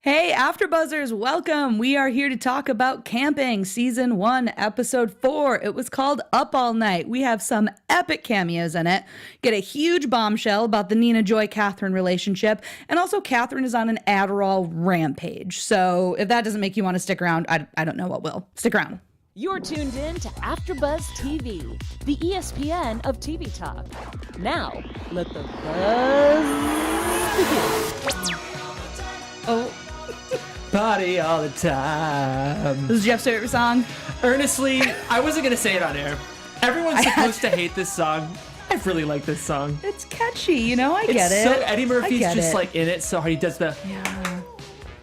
Hey, Afterbuzzers, welcome. We are here to talk about Camping, Season 1, Episode 4. It was called Up All Night. We have some epic cameos in it. Get a huge bombshell about the Nina Joy-Catherine relationship. And also, Catherine is on an Adderall rampage. So if that doesn't make you want to stick around, I don't know what will. Stick around. You're tuned in to Afterbuzz TV, the ESPN of TV talk. Now, let the buzz begin. Oh. Party all the time. This is Jeff's favorite song. Earnestly, I wasn't going to say it on air. Everyone's supposed to hate this song. I really like this song. It's catchy, you know, I get it. So Eddie Murphy's just it. like in it so hard. He does the... Yeah.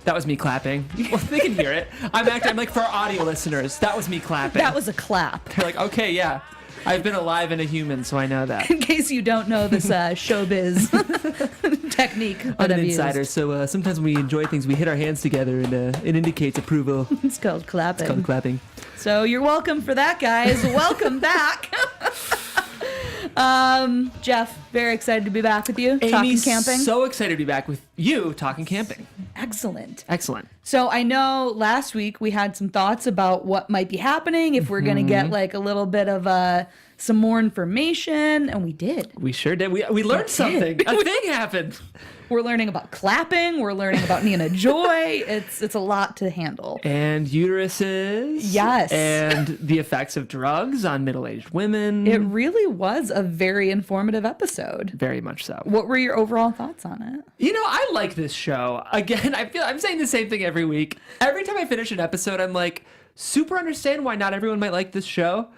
That was me clapping. Well, they can hear it. I'm like, for our audio listeners, that was me clapping. That was a clap. They're like, okay, yeah. I've been alive and a human, so I know that. In case you don't know this showbiz technique that I'm an I've insider, used. so sometimes when we enjoy things, we hit our hands together and it indicates approval. It's called clapping. It's called clapping. So you're welcome for that, guys. Welcome back. Jeff, very excited to be back with you. Talking Amy's camping. so excited to be back with you talking camping. Excellent. Excellent. So I know last week we had some thoughts about what might be happening, if we're going to get like a little bit of some more information, and we did. We sure did. We learned something. A thing happened. We're learning about clapping. We're learning about Nina Joy. It's a lot to handle. And uteruses. Yes. And the effects of drugs on middle-aged women. It really was a very informative episode. Very much so. What were your overall thoughts on it? You know, I like this show. Again, I'm saying the same thing every week. Every time I finish an episode, I'm like, super understand why not everyone might like this show.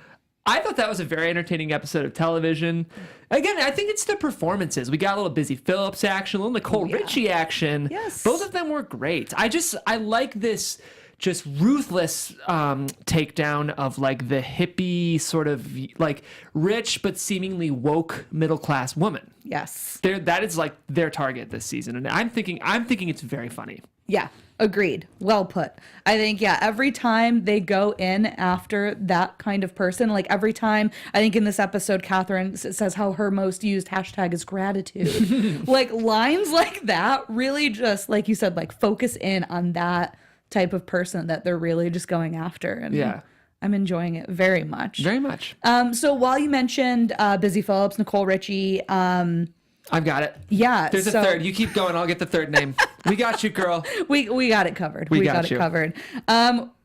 I thought that was a very entertaining episode of television. Again, I think it's the performances. We got a little Busy Phillips action, a little Nicole Richie action. Yes. Both of them were great. I like this just ruthless takedown of like the hippie sort of like rich but seemingly woke middle class woman. Yes. That is like their target this season, and I'm thinking it's very funny. Yeah, agreed. Well put. I think, yeah, every time they go in after that kind of person, like every time, I think in this episode, Catherine says how her most used hashtag is gratitude. Like lines like that really just, like you said, like focus in on that type of person that they're really just going after. And Yeah. I'm enjoying it very much. Very much. So while you mentioned Busy Phillips, Nicole Richie, I've got it. yeah. There's a third. You keep going. I'll get the third name. We got you, girl. We got it covered. We got got it you. covered.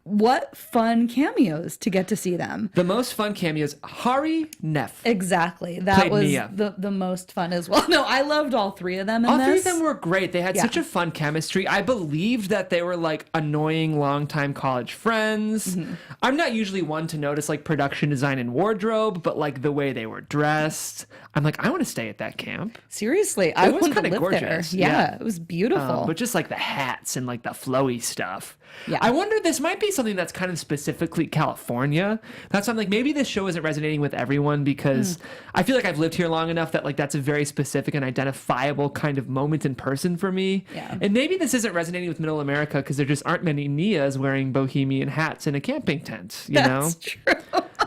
What fun cameos to get to see them. The most fun cameos, Hari Neff. Exactly. That Played was Mia. the most fun as well. No, I loved all three of them in All this. three of them were great. They had Yeah. such a fun chemistry. I believed that they were like annoying longtime college friends. Mm-hmm. I'm not usually one to notice like production design and wardrobe, but like the way they were dressed, I'm like, I want to stay at that camp. Seriously, I was wanted to kinda live there. gorgeous. Yeah, Yeah. it was beautiful. But just like the hats and like the flowy stuff. Yeah. I wonder, this might be something that's kind of specifically California. That's why I'm like, maybe this show isn't resonating with everyone because I feel like I've lived here long enough that like that's a very specific and identifiable kind of moment in person for me. Yeah. And maybe this isn't resonating with middle America because there just aren't many Nias wearing bohemian hats in a camping tent, you know? That's true.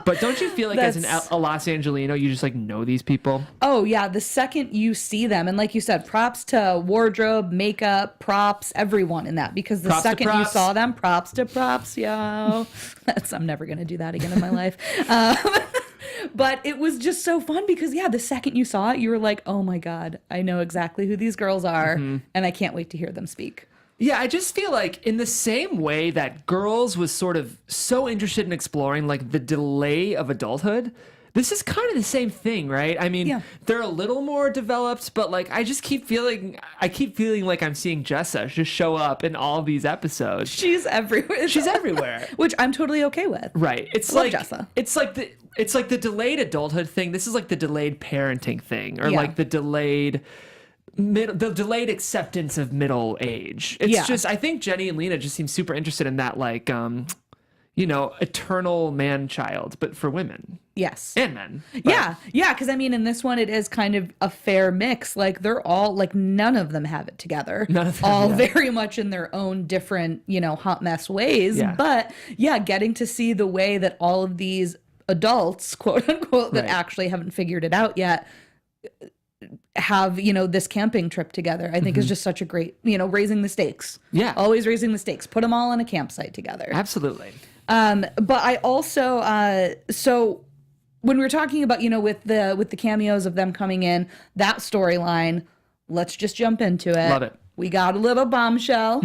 But don't you feel like as a Los Angelino, you just like know these people? Oh, yeah. The second you see them, and like you said, props to wardrobe, makeup, props, everyone in that. Because the Props to second you props. saw them, props to props, yo. I'm never going to do that again in my life. But it was just so fun because, yeah, the second you saw it, you were like, oh my God, I know exactly who these girls are. And I can't wait to hear them speak. Yeah, I just feel like in the same way that Girls was sort of so interested in exploring like the delay of adulthood, this is kind of the same thing, right? I mean, Yeah. they're a little more developed, but like I keep feeling like I'm seeing Jessa just show up in all of these episodes. She's everywhere. She's everywhere. Which I'm totally okay with. Right. It's Love like Jessa. it's like the delayed adulthood thing. This is like the delayed parenting thing, or Yeah. like the delayed acceptance of middle age. It's Yeah. just, I think Jenny and Lena just seem super interested in that, like, eternal man-child, but for women Yes. and men. But Yeah. Yeah. Because I mean, in this one, it is kind of a fair mix. Like they're all like, none of them have it together. None of them, all yeah. very much in their own different, hot mess ways. Yeah. But yeah, getting to see the way that all of these adults, quote unquote, that Right. actually haven't figured it out yet, have, this camping trip together. I think is just such a great, raising the stakes. Yeah. Always raising the stakes. Put them all in a campsite together. Absolutely. But I also, so when we were talking about, with the cameos of them coming in, that storyline, let's just jump into it. Love it. We got a little bombshell.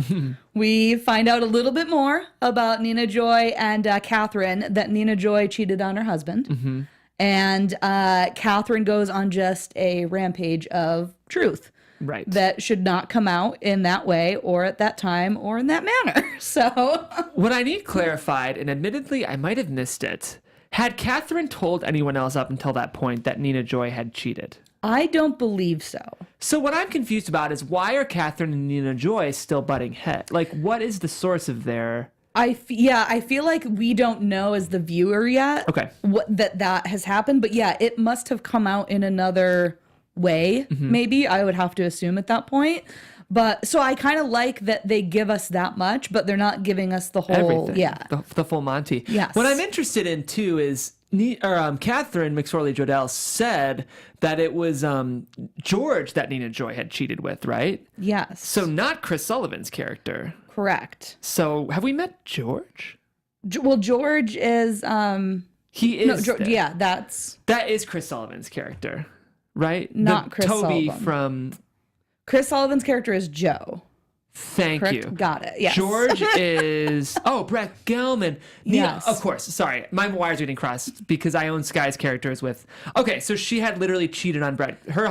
We find out a little bit more about Nina Joy and Catherine, that Nina Joy cheated on her husband. And Catherine goes on just a rampage of truth. Right. That should not come out in that way or at that time or in that manner. So what I need clarified, and admittedly I might have missed it, had Catherine told anyone else up until that point that Nina Joy had cheated? I don't believe so. So what I'm confused about is why are Catherine and Nina Joy still butting head? Like, what is the source of their... I feel like we don't know as the viewer yet what that has happened. But yeah, it must have come out in another way, maybe. I would have to assume at that point. But so I kind of like that they give us that much, but they're not giving us the whole... Everything. Yeah. The full Monty. Yes. What I'm interested in, too, is... Catherine McSorley-Jodell said that it was George that Nina Joy had cheated with, right? Yes. So not Chris Sullivan's character. Correct. So have we met George? Well, George is... He is... that is Chris Sullivan's character, right? Not Chris Toby Sullivan. from... Chris Sullivan's character is Joe. Thank Correct? you. Got it. Yes. George is... Oh, Brett Gelman. Yes. Of course. Sorry. My wires are getting crossed because I own Sky's characters with... Okay, so she had literally cheated on Brett. Her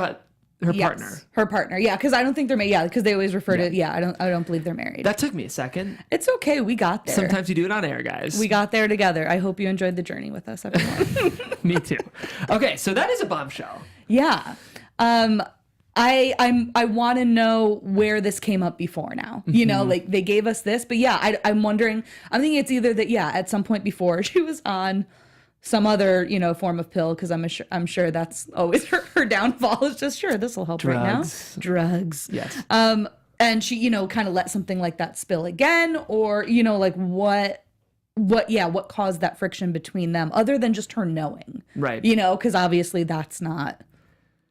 partner. Her partner. Yeah, because I don't think they're married. Yeah, because they always refer to... Yeah, I don't believe they're married. That took me a second. It's okay. We got there. Sometimes you do it on air, guys. We got there together. I hope you enjoyed the journey with us, everyone. Me too. Okay, so that is a bombshell. Yeah. I want to know where this came up before now. Like they gave us this, but yeah, I'm wondering, I'm thinking it's either that, yeah, at some point before she was on some other, form of pill, because I'm sure that's always her downfall is just, sure, this will help right now. Drugs. Yes. And she, kind of let something like that spill again, or, like what caused that friction between them other than just her knowing, right? Because obviously that's not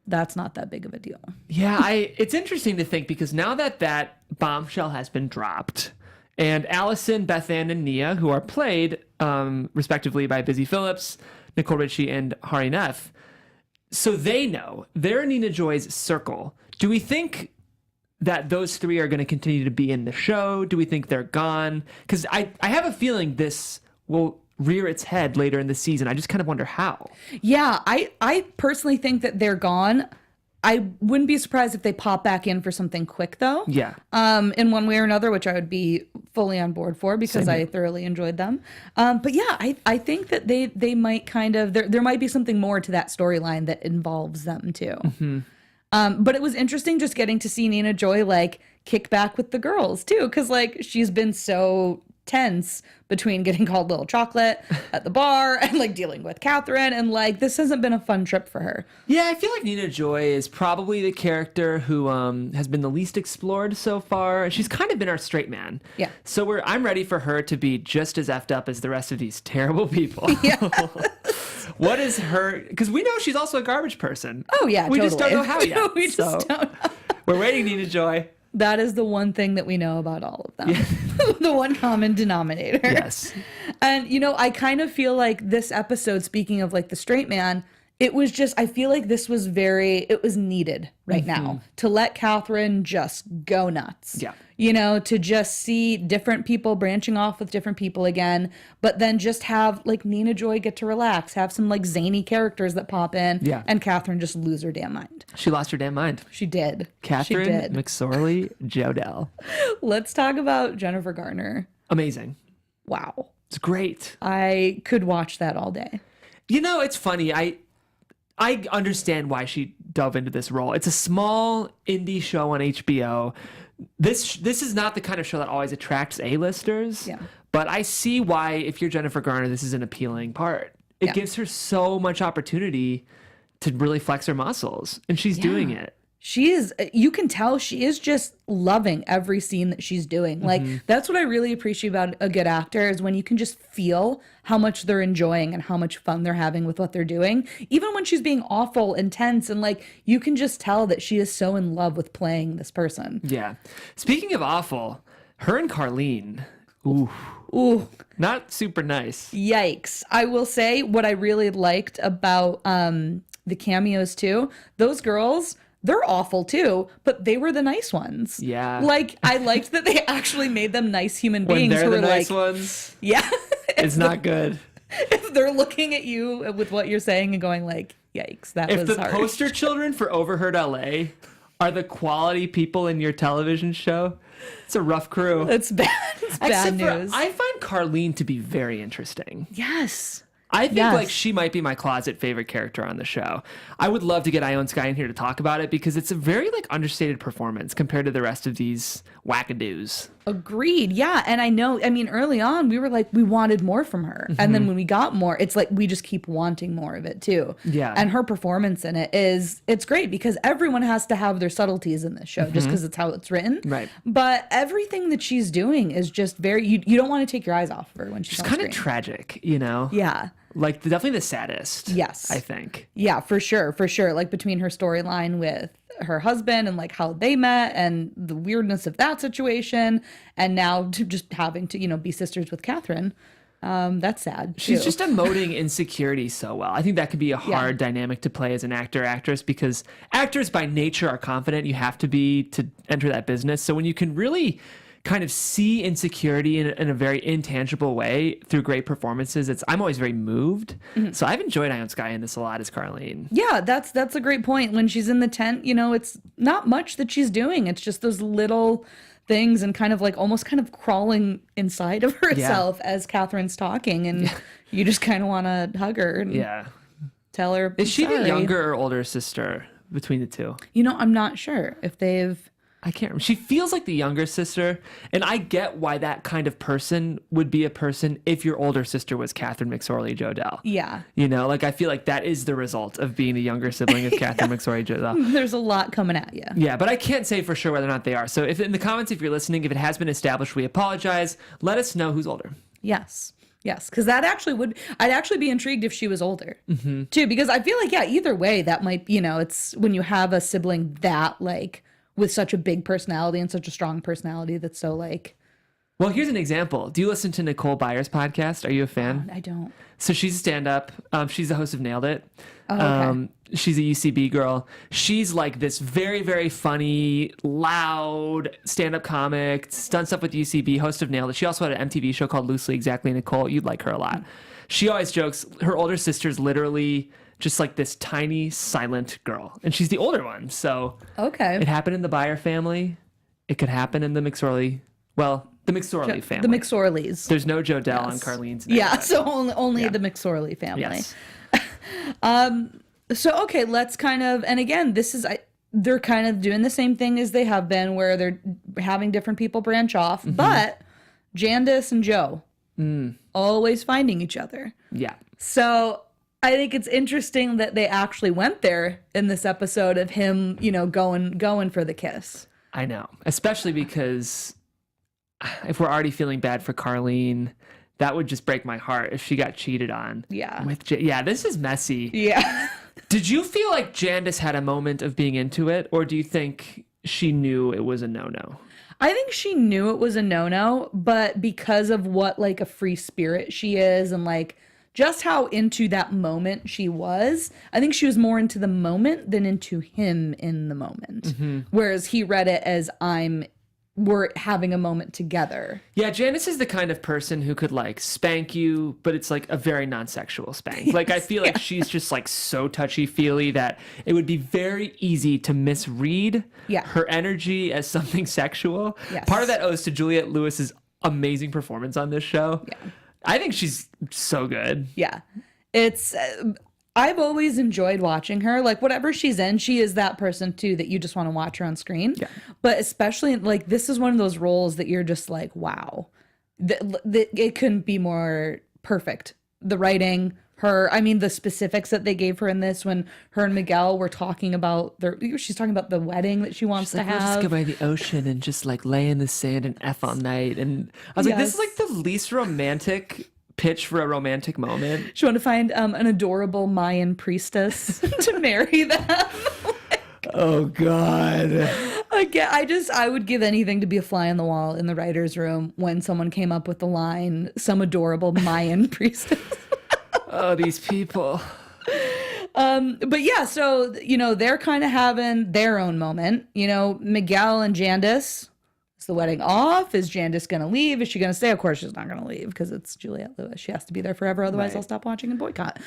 that big of a deal. Yeah, it's interesting to think because now that bombshell has been dropped, and Allison, Beth Ann, and Nia, who are played respectively by Busy Phillips, Nicole Richie, and Hari Neff, so they know they're in Nina Joy's circle. Do we think that those three are going to continue to be in the show? Do we think they're gone? Because I have a feeling this will rear its head later in the season. I just kind of wonder how. Yeah, I personally think that they're gone. I wouldn't be surprised if they pop back in for something quick though. Yeah. In one way or another, which I would be fully on board for because I thoroughly enjoyed them. But yeah, I think that they might kind of there might be something more to that storyline that involves them too. But it was interesting just getting to see Nina Joy like kick back with the girls too, because like she's been so tense between getting called Little Chocolate at the bar and like dealing with Catherine, and like this hasn't been a fun trip for her. Yeah, I feel like Nina Joy is probably the character who has been the least explored so far. She's kind of been our straight man. Yeah. So I'm ready for her to be just as effed up as the rest of these terrible people. Yeah. What is her? Because we know she's also a garbage person. Oh yeah, we totally. just don't know how yet. We just don't know. We're waiting, Nina Joy. That is the one thing that we know about all of them. Yeah. The one common denominator. Yes. And, I kind of feel like this episode, speaking of like the straight man, it was just, I feel like this was it was needed right now to let Catherine just go nuts. Yeah. To just see different people branching off with different people again, but then just have like Nina Joy get to relax, have some like zany characters that pop in, and Catherine just lose her damn mind. She lost her damn mind. She did. Catherine McSorley-Jodell. Let's talk about Jennifer Garner. Amazing. Wow. It's great. I could watch that all day. It's funny. I understand why she dove into this role. It's a small indie show on HBO. This is not the kind of show that always attracts A-listers. Yeah. But I see why, if you're Jennifer Garner, this is an appealing part. It gives her so much opportunity to really flex her muscles, and she's doing it. she is, you can tell she is just loving every scene that she's doing. Like, that's what I really appreciate about a good actor is when you can just feel how much they're enjoying and how much fun they're having with what they're doing. Even when she's being awful, intense, and like, you can just tell that she is so in love with playing this person. Yeah. Speaking of awful, her and Carlene, Ooh, not super nice. yikes. I will say what I really liked about the cameos too, those girls, they're awful too, but they were the nice ones. Yeah. Like, I liked that they actually made them nice human When beings they're who the were nice like, ones, yeah. it's not good. If they're looking at you with what you're saying and going like, yikes, that If was the harsh. poster children for Overheard LA are the quality people in your television show, it's a rough crew. It's bad. It's bad Except for, news. I find Carlene to be very interesting. Yes. I think Yes. like she might be my closet favorite character on the show. I would love to get Ione Skye in here to talk about it because it's a very like understated performance compared to the rest of these wackadoos. Agreed. Yeah. And I know, I mean, early on, we were like, we wanted more from her. And then when we got more, it's like we just keep wanting more of it too. Yeah. And her performance in it it's great because everyone has to have their subtleties in this show just because it's how it's written. Right. But everything that she's doing is just very, you don't want to take your eyes off of her when she's She's on kind of screen. tragic, you know? Yeah. Like definitely the saddest. Yes. I think. Yeah, for sure, for sure. Like between her storyline with her husband and like how they met and the weirdness of that situation, and now to just having to, be sisters with Catherine. That's sad. She's too. just emoting insecurity so well. I think that could be a hard dynamic to play as an actor, actress, because actors by nature are confident. You have to be to enter that business. So when you can really kind of see insecurity in a very intangible way through great performances, I'm always very moved. So I've enjoyed Ione Skye in this a lot as Carlene. Yeah, that's a great point. When she's in the tent, it's not much that she's doing. It's just those little things and kind of like almost kind of crawling inside of herself as Catherine's talking, and you just kind of want to hug her and tell her. Is she the sorry. younger or older sister between the two? I'm not sure if they've. I can't remember. She feels like the younger sister, and I get why that kind of person would be a person if your older sister was Catherine McSorley Jodell. Yeah. Like I feel like that is the result of being the younger sibling of Catherine McSorley Jodell. There's a lot coming at you. Yeah, but I can't say for sure whether or not they are. So if in the comments, if you're listening, if it has been established, we apologize. Let us know who's older. Yes. Yes. Because that actually I'd actually be intrigued if she was older too, because I feel like, either way, that might, it's when you have a sibling that like with such a big personality and such a strong personality that's so like. Well, here's an example. Do you listen to Nicole Byer's podcast? Are you a fan? I don't. So she's a stand-up. She's the host of Nailed It. Oh, okay. She's a UCB girl. She's like this very, very funny, loud stand-up comic, done stuff with UCB, host of Nailed It. She also had an MTV show called Loosely Exactly Nicole. You'd like her a lot. She always jokes, her older sister's literally just like this tiny, silent girl. And she's the older one. So Okay. it happened in the Byer family. It could happen in the McSorley. Well, the McSorley family. The McSorleys. There's no Jodell on Yes. Carlene's name. Yeah. but- So only the McSorley family. Yes. So, okay, let's kind of, and again, they're kind of doing the same thing as they have been, where they're having different people branch off, but Jandis and Joe always finding each other. Yeah. So I think it's interesting that they actually went there in this episode of him, going for the kiss. I know. Especially because if we're already feeling bad for Carlene, that would just break my heart if she got cheated on. Yeah. Yeah, this is messy. Yeah. Did you feel like Jandis had a moment of being into it, or do you think she knew it was a no-no? I think she knew it was a no-no, but because of what like a free spirit she is and like just how into that moment she was, I think she was more into the moment than into him in the moment. Whereas he read it as we're having a moment together. Yeah, Janice is the kind of person who could like spank you, but it's like a very non-sexual spank. Like I feel like she's just like so touchy-feely that it would be very easy to misread her energy as something sexual. Yes. Part of that owes to Juliette Lewis's amazing performance on this show. Yeah. I think she's so good. Yeah. It's I've always enjoyed watching her. Like whatever she's in, she is that person too that you just want to watch her on screen. Yeah. But especially like this is one of those roles that you're just like, wow, it couldn't be more perfect. The writing, the specifics that they gave her in this, when her and Miguel were talking about she's talking about the wedding that she wants to We'll have. just go by the ocean and just like lay in the sand and F all night. And I was like, this is like the least romantic pitch for a romantic moment. She wanted to find an adorable Mayan priestess to marry them. Oh God. Again, I would give anything to be a fly on the wall in the writer's room when someone came up with the line, some adorable Mayan priestess. Oh, these people. But yeah, so, they're kind of having their own moment. Miguel and Jandis, is the wedding off? Is Jandis going to leave? Is she going to stay? Of course she's not going to leave because it's Juliette Lewis. She has to be there forever. Otherwise Right. I'll stop watching and boycott.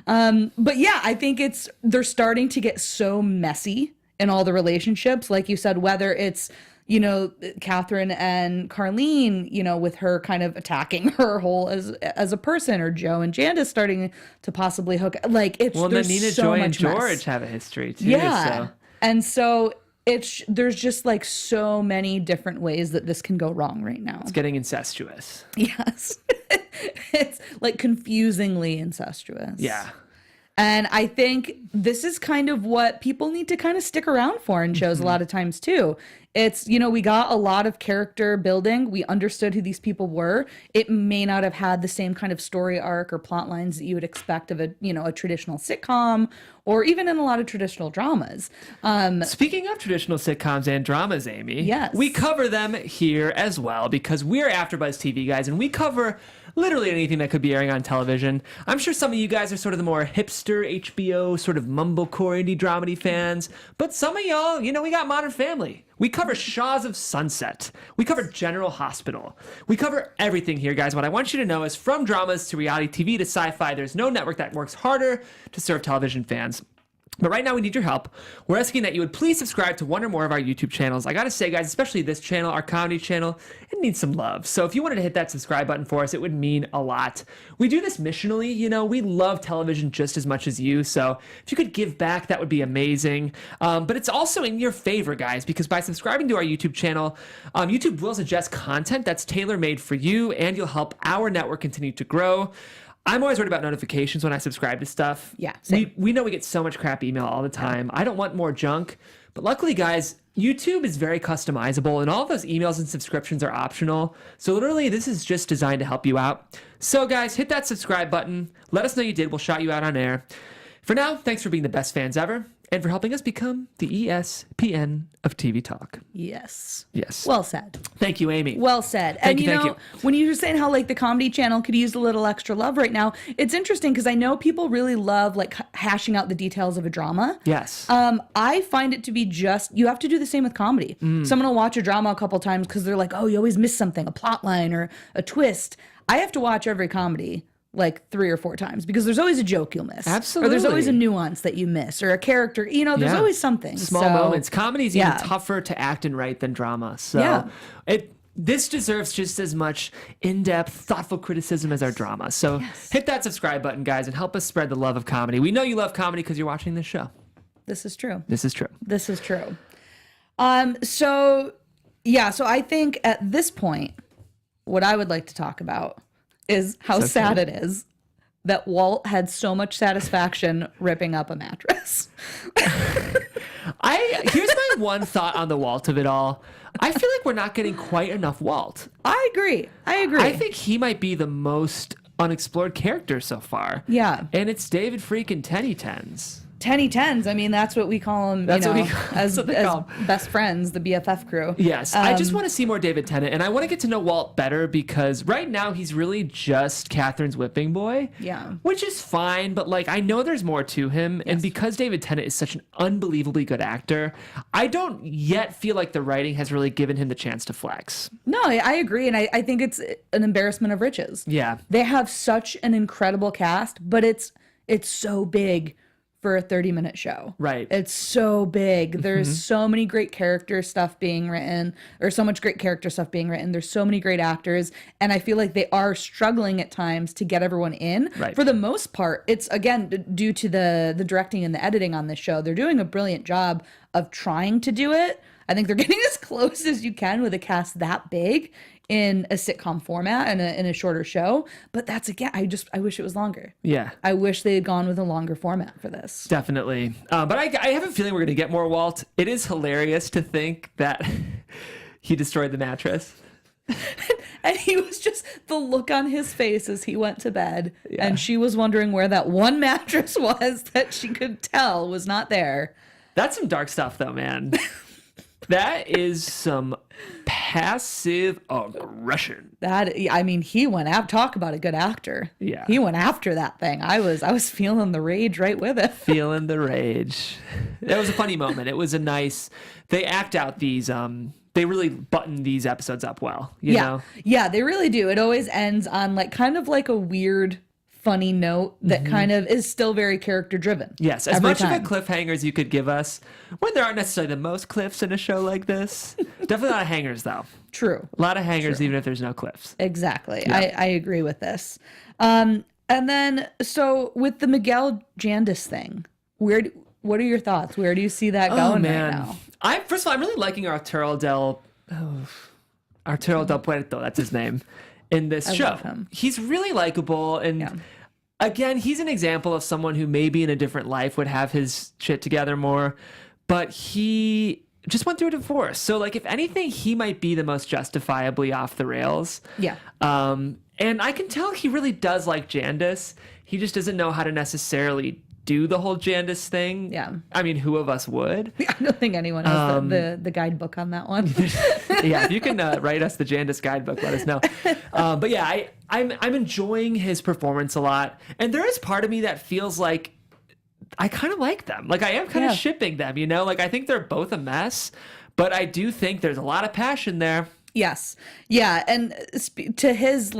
But yeah, I think they're starting to get so messy in all the relationships. Like you said, whether it's, Catherine and Carlene, with her kind of attacking her whole as a person, or Joe and Jandis starting to possibly hook. Like it's Well, there's Nina, so Joy, much and George mess. have a history too. Yeah, So. and so there's just like so many different ways that this can go wrong right now. It's getting incestuous. Yes, it's like confusingly incestuous. Yeah. And I think this is kind of what people need to kind of stick around for in shows a lot of times too. It's, we got a lot of character building. We understood who these people were. It may not have had the same kind of story arc or plot lines that you would expect of a traditional sitcom, or even in a lot of traditional dramas. Speaking of traditional sitcoms and dramas, Amy, Yes. we cover them here as well because we're AfterBuzz TV guys, and we cover literally anything that could be airing on television. I'm sure some of you guys are sort of the more hipster HBO sort of mumblecore indie dramedy fans, but some of y'all, we got Modern Family. We cover Shaws of Sunset. We cover General Hospital. We cover everything here, guys. What I want you to know is, from dramas to reality TV to sci-fi, there's no network that works harder to serve television fans. But right now we need your help. We're asking that you would please subscribe to one or more of our YouTube channels. I gotta say, guys, especially this channel, our comedy channel, it needs some love. So if you wanted to hit that subscribe button for us, it would mean a lot. We do this missionally, we love television just as much as you. So if you could give back, that would be amazing. But it's also in your favor, guys, because by subscribing to our YouTube channel, YouTube will suggest content that's tailor-made for you, and you'll help our network continue to grow. I'm always worried about notifications when I subscribe to stuff. Yeah, same. We know we get so much crap email all the time. I don't want more junk. But luckily, guys, YouTube is very customizable, and all those emails and subscriptions are optional. So literally, this is just designed to help you out. So guys, hit that subscribe button. Let us know you did. We'll shout you out on air. For now, thanks for being the best fans ever, and for helping us become the ESPN of TV talk. Yes. Yes. Well said. Thank you, Amy. Well said. Thank And you, thank you. when you were saying how like the comedy channel could use a little extra love right now, it's interesting because I know people really love like hashing out the details of a drama. Yes. I find it to be you have to do the same with comedy. Someone will watch a drama a couple times because they're like, oh, you always miss something, a plot line or a twist. I have to watch every comedy like 3 or 4 times because there's always a joke you'll miss. Absolutely. Or there's always a nuance that you miss, or a character, there's Yeah. always something. Small So, moments. Comedy is yeah. even tougher to act and write than drama. So Yeah. this deserves just as much in-depth, thoughtful criticism as our drama. So hit that subscribe button, guys, and help us spread the love of comedy. We know you love comedy because you're watching this show. This is true. This is true. This is true. So I think at this point, what I would like to talk about is how sad it is that Walt had so much satisfaction ripping up a mattress. Here's my one thought on the Walt of it all. I feel like we're not getting quite enough Walt. I agree. I think he might be the most unexplored character so far. Yeah. And it's David freaking Tenny Tens. Tenny Tens. I mean, that's what we call them. That's what we as call 'em. best friends, the BFF crew. Yes, I just want to see more David Tennant, and I want to get to know Walt better because right now he's really just Catherine's whipping boy. Yeah. Which is fine, but like I know there's more to him, and because David Tennant is such an unbelievably good actor, I don't yet feel like the writing has really given him the chance to flex. No, I agree, and I think it's an embarrassment of riches. Yeah. They have such an incredible cast, but it's so big for a 30-minute show. Right. It's so big. There's so many great character stuff being written, or so much great character stuff being written. There's so many great actors, and I feel like they are struggling at times to get everyone in. Right. For the most part, it's, again, due to the directing and the editing on this show. They're doing a brilliant job of trying to do it. I think they're getting as close as you can with a cast that big. in a sitcom format and in a shorter show. But that's, again, I wish it was longer. Yeah. I wish they had gone with a longer format for this. Definitely. But I have a feeling we're going to get more Walt. It is hilarious to think that he destroyed the mattress. And he was just, the look on his face as he went to bed. Yeah. And she was wondering where that one mattress was that she could tell was not there. That's some dark stuff, though, man. That is some passive aggression. He went out. Talk about a good actor. Yeah. He went after that thing. I was feeling the rage right with it. Feeling the rage. That was a funny moment. It was a nice, they act out these, they really button these episodes up well, you know? Yeah, they really do. It always ends on kind of like a weird, funny note that kind of is still very character driven. Yes, as much of a cliffhanger as you could give us, when there aren't necessarily the most cliffs in a show like this. Definitely a lot of hangers, though. True. A lot of hangers, even if there's no cliffs. Exactly. Yeah. I agree with this. And then, so with the Miguel Jandis thing, what are your thoughts? Where do you see that going right now? First of all, I'm really liking Arturo Del Puerto, that's his name, in this show. Love him. He's really likable, and again, he's an example of someone who maybe in a different life would have his shit together more, but he just went through a divorce. So, if anything, he might be the most justifiably off the rails. Yeah. And I can tell he really does like Jandis. He just doesn't know how to necessarily do the whole Jandis thing. Yeah. I mean, who of us would? I don't think anyone has the guidebook on that one. Yeah, if you can write us the Jandis guidebook, let us know. But yeah, I'm enjoying his performance a lot. And there is part of me that feels like I kind of like them. I am kind of shipping them, you know? I think they're both a mess, but I do think there's a lot of passion there. Yes. Yeah. And to his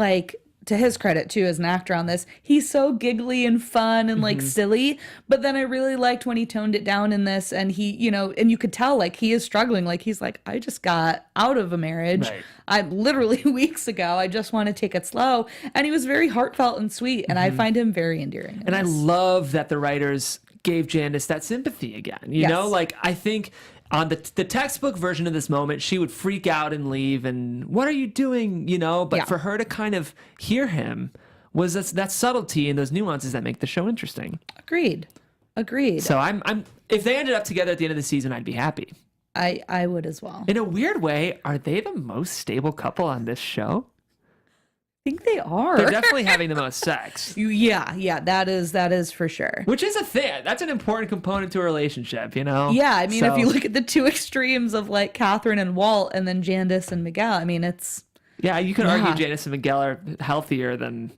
credit too, as an actor on this, he's so giggly and fun and silly. But then I really liked when he toned it down in this, and he, and you could tell he is struggling. He's I just got out of a marriage. Right. I'm literally weeks ago. I just want to take it slow. And he was very heartfelt and sweet, and I find him very endearing. And I love that the writers gave Jandis that sympathy again. You know, I think on the textbook version of this moment, she would freak out and leave and what are you doing? But for her to kind of hear him was that subtlety and those nuances that make the show interesting. Agreed. So I'm if they ended up together at the end of the season, I'd be happy. I would as well. In a weird way, are they the most stable couple on this show? I think they are. They're definitely having the most sex. Yeah, that is for sure. Which is a thing. That's an important component to a relationship, Yeah, I mean, if you look at the two extremes of Catherine and Walt, and then Jandis and Miguel, I mean, it's... Yeah, you could argue Jandis and Miguel are healthier than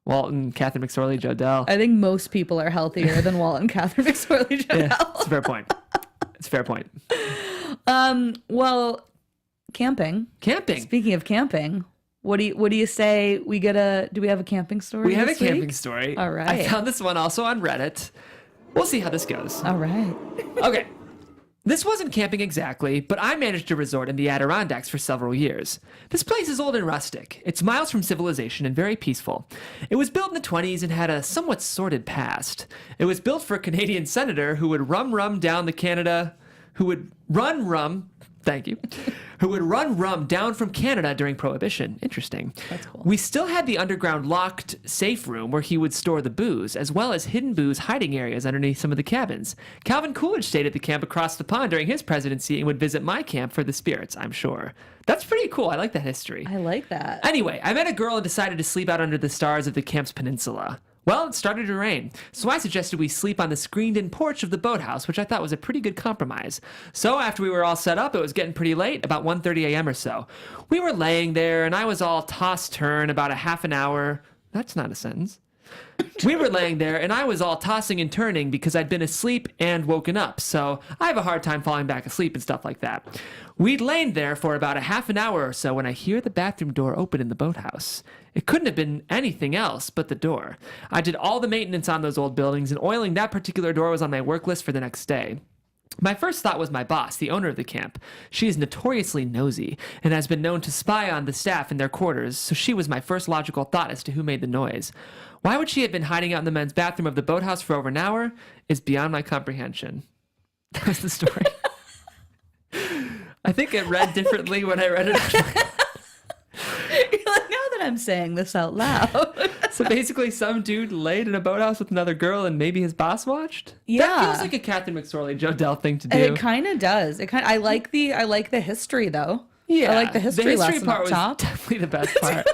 Walt and Catherine McSorley Jodell. I think most people are healthier than Walt and Catherine McSorley Jodell. Yeah, it's a fair point. Well, camping. Speaking of camping... What do you say do we have a camping story? We have a camping story. All right. I found this one also on Reddit. We'll see how this goes. All right. Okay. This wasn't camping exactly, but I managed to resort in the Adirondacks for several years. This place is old and rustic. It's miles from civilization and very peaceful. It was built in the 1920s and had a somewhat sordid past. It was built for a Canadian senator who would run rum down from Canada during Prohibition. Interesting. That's cool. We still had the underground locked safe room where he would store the booze, as well as hidden booze hiding areas underneath some of the cabins. Calvin Coolidge stayed at the camp across the pond during his presidency and would visit my camp for the spirits, I'm sure. That's pretty cool. I like that history. I like that. Anyway, I met a girl and decided to sleep out under the stars of the camp's peninsula. Well, it started to rain, so I suggested we sleep on the screened-in porch of the boathouse, which I thought was a pretty good compromise. So after we were all set up, it was getting pretty late, about 1:30 a.m. or so. We were laying there, and I was all toss-turn about a half an hour. That's not a sentence. We were laying there, and I was all tossing and turning because I'd been asleep and woken up, so I have a hard time falling back asleep and stuff like that. We'd lain there for about a half an hour or so when I hear the bathroom door open in the boathouse. It couldn't have been anything else but the door. I did all the maintenance on those old buildings, and oiling that particular door was on my work list for the next day. My first thought was my boss, the owner of the camp. She is notoriously nosy and has been known to spy on the staff in their quarters, so she was my first logical thought as to who made the noise. Why would she have been hiding out in the men's bathroom of the boathouse for over an hour is beyond my comprehension. That was the story. I think it read differently when I read it. that I'm saying this out loud. So basically, some dude laid in a boathouse with another girl, and maybe his boss watched. Yeah. That feels like a Catherine McSorley, Jodelle thing to do. It kind of does. I like the history though. Yeah, I like the history lesson part up was top. definitely the best part.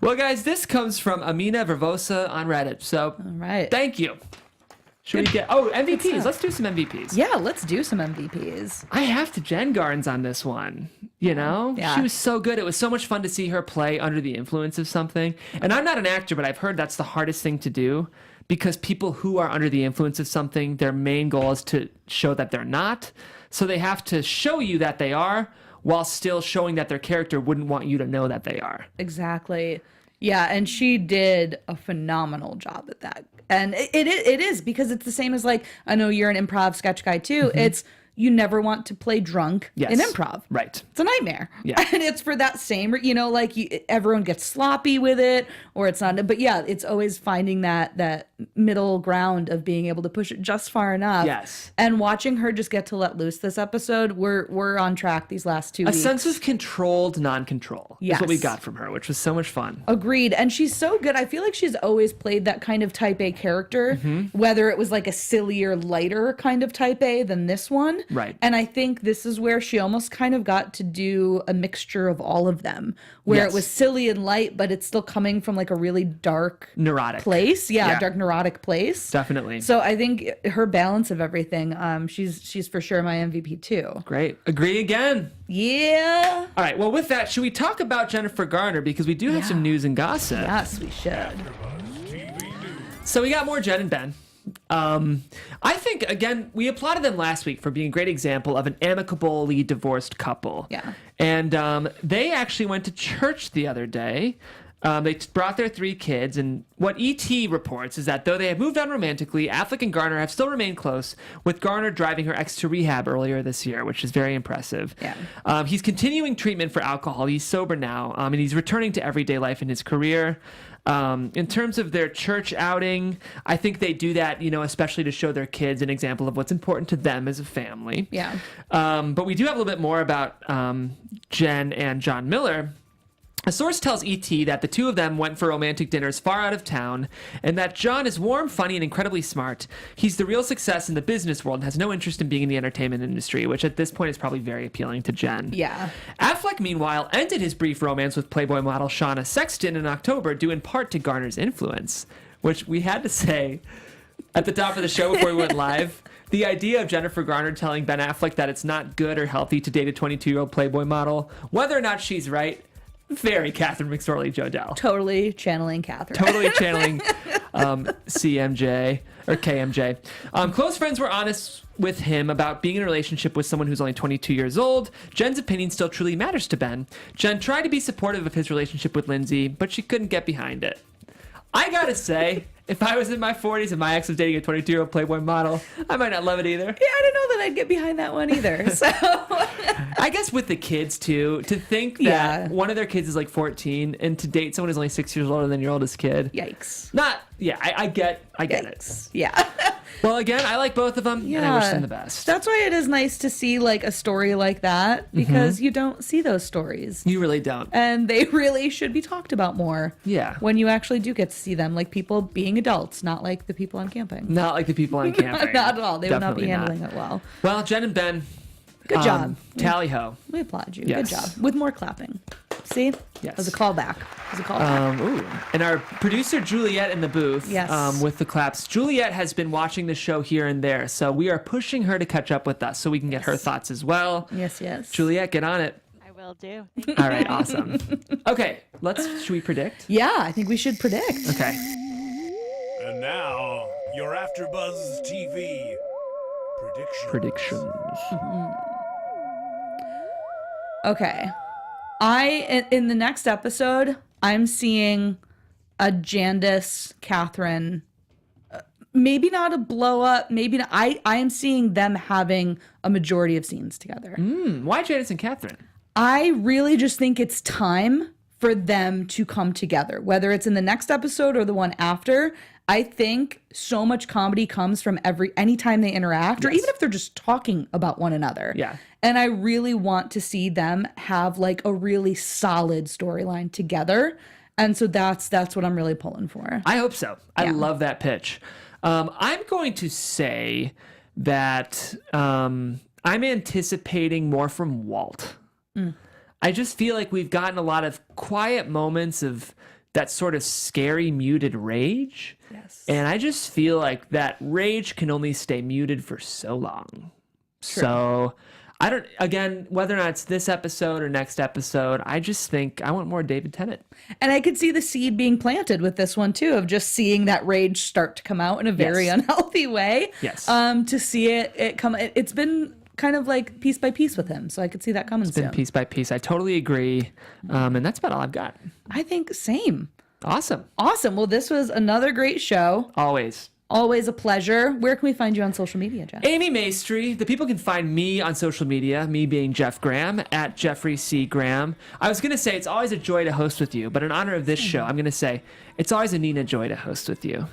Well, guys, this comes from Amina Vervosa on Reddit. So, All right. thank you. Should we get MVPs? Let's do some MVPs. Yeah, let's do some MVPs. I have to Jen Garnes on this one. You know, Yeah. She was so good. It was so much fun to see her play under the influence of something. And I'm not an actor, but I've heard that's the hardest thing to do because people who are under the influence of something, their main goal is to show that they're not. So they have to show you that they are while still showing that their character wouldn't want you to know that they are. Exactly. Yeah, and she did a phenomenal job at that. And it is because it's the same as like, I know you're an improv sketch guy too. It's you never want to play drunk in improv. Right. It's a nightmare. Yeah. And it's for that same, like everyone gets sloppy with it or it's not. But yeah, it's always finding that middle ground of being able to push it just far enough. Yes. And watching her just get to let loose this episode, we're on track these last 2 A weeks. sense of controlled non-control is what we Yes. got from her, which was so much fun. Agreed. And she's so good. I feel like she's always played that kind of type A character, whether it was like a sillier, lighter kind of type A than this one. Right. And I think this is where she almost kind of got to do a mixture of all of them, where Yes. it was silly and light, but it's still coming from like a really dark Neurotic. place. Yeah, Yeah. dark neurotic place. Definitely. So I think her balance of everything, she's for sure my MVP too. Great. Agree again. Yeah. All right. Well, with that, should we talk about Jennifer Garner? Because we do have some news and gossip. Yes, we should. So we got more Jen and Ben. I think, again, we applauded them last week for being a great example of an amicably divorced couple. Yeah. And they actually went to church the other day. They brought their 3 kids, and what ET reports is that though they have moved on romantically, Affleck and Garner have still remained close, with Garner driving her ex to rehab earlier this year, which is very impressive. Yeah. He's continuing treatment for alcohol. He's sober now, and he's returning to everyday life in his career. In terms of their church outing, I think they do that, especially to show their kids an example of what's important to them as a family. Yeah. But we do have a little bit more about Jen and John Miller. A source tells ET that the two of them went for romantic dinners far out of town, and that John is warm, funny, and incredibly smart. He's the real success in the business world and has no interest in being in the entertainment industry, which at this point is probably very appealing to Jen. Yeah. Affleck, meanwhile, ended his brief romance with Playboy model Shauna Sexton in October, due in part to Garner's influence, which we had to say at the top of the show before we went live. The idea of Jennifer Garner telling Ben Affleck that it's not good or healthy to date a 22-year-old Playboy model, whether or not she's right, very Catherine McSorley Jodelle. Totally channeling Catherine. Totally channeling CMJ or KMJ. Close friends were honest with him about being in a relationship with someone who's only 22 years old. Jen's opinion still truly matters to Ben. Jen tried to be supportive of his relationship with Lindsay, but she couldn't get behind it. I gotta say, if I was in my 40s and my ex was dating a 22-year-old Playboy model, I might not love it either. Yeah, I don't know that I'd get behind that one either. So I guess with the kids too, to think that Yeah. one of their kids is like 14 and to date someone who's only 6 years older than your oldest kid. yikes. I get it. Yikes. Yeah. Well, again, I like both of them and I wish them the best. That's why it is nice to see like a story like that because you don't see those stories. You really don't. And they really should be talked about more. Yeah. When you actually do get to see them, like people being adults, not like the people on camping. Not like the people on camping. Not at all. They Definitely would not be handling it well. Well, Jen and Ben. Good job. Tally ho. We applaud you. Yes. Good job. With more clapping. See? Yes. As a callback. As a callback. Ooh. And our producer Juliet in the booth Yes. with the claps. Juliet has been watching the show here and there, so we are pushing her to catch up with us so we can get her thoughts as well. Yes, yes. Juliet, get on it. I will do. All right, awesome. Okay, should we predict? Yeah, I think we should predict. Okay. And now, your Afterbuzz TV predictions. Okay. In the next episode, I'm seeing a Jandis, Catherine, maybe not a blow up, maybe not. I am seeing them having a majority of scenes together. Why Janice and Catherine? I really just think it's time for them to come together, whether it's in the next episode or the one after. I think so much comedy comes from anytime they interact, or even if they're just talking about one another. Yeah. And I really want to see them have like a really solid storyline together. And so that's what I'm really pulling for. I hope so. I Yeah. love that pitch. I'm going to say that I'm anticipating more from Walt. I just feel like we've gotten a lot of quiet moments of that sort of scary, muted rage. Yes. And I just feel like that rage can only stay muted for so long. So I don't, again, whether or not it's this episode or next episode, I just think I want more David Tennant. And I could see the seed being planted with this one too, of just seeing that rage start to come out in a very Yes. unhealthy way. Yes. To see it come, it's been kind of like piece by piece with him, so I could see that coming soon. Been piece by piece. I totally agree. And that's about all I've got. I think same. Awesome. Awesome. Well, this was another great show. Always. Always a pleasure. Where can we find you on social media, Jeff? Amy Maestri. The people can find me on social media, me being Jeff Graham, at Jeffrey C. Graham. I was going to say it's always a joy to host with you, but in honor of this show, I'm going to say it's always a Nina joy to host with you.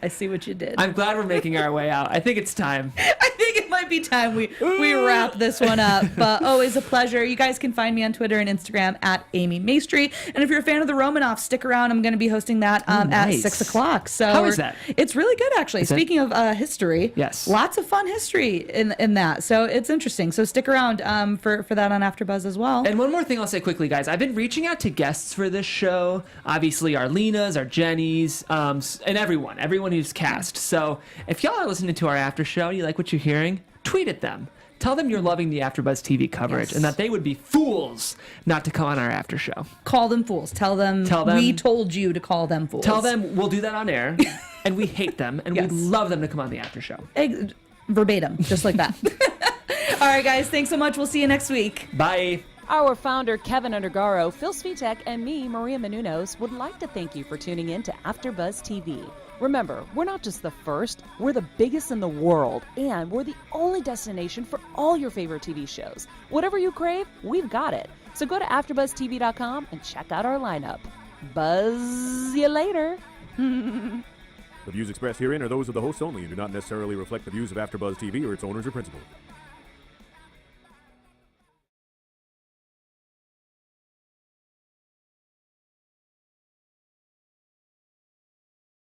I see what you did. I'm glad we're making our way out. I think it's time. I think it might be time we wrap this one up. But always a pleasure. You guys can find me on Twitter and Instagram at Amy Maestri. And if you're a fan of the Romanoff, stick around. I'm going to be hosting that at nice. 6 o'clock. So How is that? It's really good, actually. Speaking of history, Yes. lots of fun history in that. So it's interesting. So stick around for that on AfterBuzz as well. And one more thing I'll say quickly, guys. I've been reaching out to guests for this show. Obviously, our Lenas, our Jennies, and everyone who's cast. So if y'all are listening to our after show and you like what you're hearing, tweet at them. Tell them you're loving the AfterBuzz TV coverage and that they would be fools not to come on our after show. Call them fools. Tell them we told you to call them fools. Tell them we'll do that on air, and we hate them, and Yes. we'd love them to come on the after show. Verbatim, just like that. All right, guys. Thanks so much. We'll see you next week. Bye. Our founder, Keven Undergaro, Phil Svitek, and me, Maria Menounos, would like to thank you for tuning in to AfterBuzz TV. Remember, we're not just the first, we're the biggest in the world, and we're the only destination for all your favorite TV shows. Whatever you crave, we've got it. So go to AfterBuzzTV.com and check out our lineup. Buzz you later. The views expressed herein are those of the hosts only and do not necessarily reflect the views of AfterBuzz TV or its owners or principals.